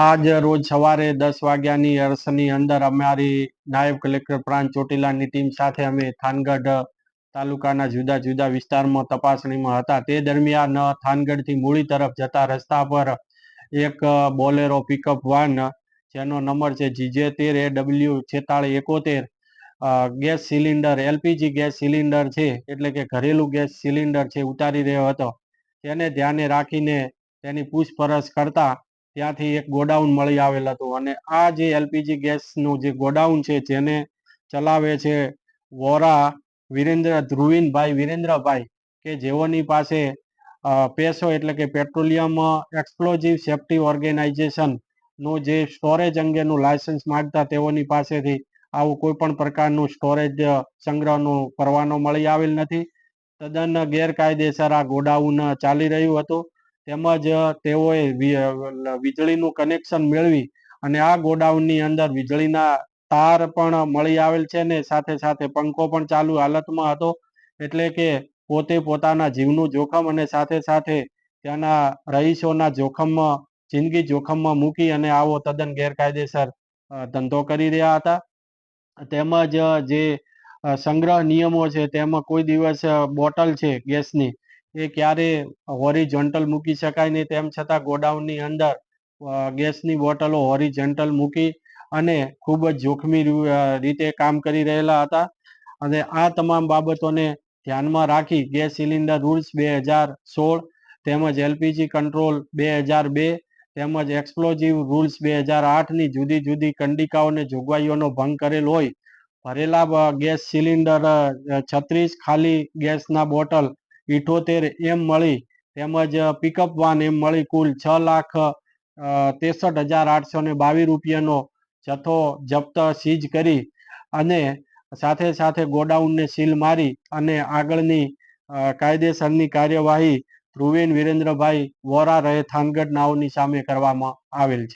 આજ રોજ સવારે 10 વાગ્યાની અરસની અંદર અમારી નાયબ કલેક્ટર પ્રાંત ચોટીલાની ટીમ સાથે અમે થાનગઢ તાલુકાના જુદા જુદા વિસ્તારમાં તપાસણીમાં હતા. તે દરમિયાન થાનગઢથી મૂળી તરફ જતા રસ્તા પર એક બોલેરો પિકઅપ વાન જેનો નંબર છે GJ13AW4671 gas cylinder LPG gas cylinder છે એટલે કે ઘરેલું ગેસ સિલિન્ડર છે ઉતારી રહ્યો હતો. તેને ધ્યાને રાખીને તેની પૂછપરછ કરતા ત્યાંથી એક ગોડાઉન મળી આવેલ હતું અને આ જે LPG ગેસનું જે ગોડાઉન છે જેને ચલાવે છે વોરા ધ્રુવીનભાઈ વિરેન્દ્રભાઈ કે જેઓની પાસે પેસો એટલે કે પેટ્રોલિયમ એક્સપ્લોઝિવ સેફ્ટી ઓર્ગેનાઇઝેશન નું જે સ્ટોરેજ અંગેનું લાયસન્સ માંગતા તેઓની પાસેથી આવું કોઈ પણ પ્રકારનું સ્ટોરેજ સંગ્રહનું પરવાનો મળી આવેલ નથી. તદ્દન ગેરકાયદેસર આ ગોડાઉન ચાલી રહ્યું હતું. તેમજ તેઓએ વીજળીનું કનેક્શન મેળવી અને આ ગોડાઉનની અંદર વીજળીના તાર પણ મળી આવેલ છે ને સાથે સાથે પંખો પણ ચાલુ હાલતમાં હતો. એટલે કે પોતે પોતાના જીવનું જોખમ અને સાથે સાથે ત્યાંના રહીશોના જોખમમાં જિંદગી જોખમમાં મૂકી અને આવો તદ્દન ગેરકાયદેસર ધંધો કરી રહ્યા હતા. તેમજ જે સંગ્રહ નિયમો છે તેમાં કોઈ દિવસ બોટલ છે ગેસની એ ક્યારે હોરિઝોન્ટલ મૂકી શકાય નહીં. તેમ છતાં ગોડાઉનની અંદર ગેસની બોટલો હોરિઝોન્ટલ મૂકી અને ખૂબ જ જોખમી રીતે કામ કરી રહેલા હતા. અને આ તમામ બાબતોને ધ્યાનમાં રાખી ગેસ સિલિન્ડર રૂલ્સ 2016 તેમજ LPG કંટ્રોલ 2002 તેમજ એક્સપ્લોઝિવ રૂલ્સ 2008ની જુદી જુદી કંડિકાઓને જોગવાઈઓનો ભંગ કરેલ હોય ભરેલા ગેસ સિલિન્ડર 36 ખાલી ગેસના બોટલ 78 એમ મળી તેમજ પિકઅપ વાન એમ મળી કુલ 6,63,822 રૂપિયાનો જથ્થો જપ્ત સીઝ કરી અને સાથે સાથે ગોડાઉનને સીલ મારી અને આગળની કાયદેસરની કાર્યવાહી ધ્રુવીન વિરેન્દ્રભાઈ વોરા રહે થાનગઢ નાઓની સામે કરવામાં આવેલ છે.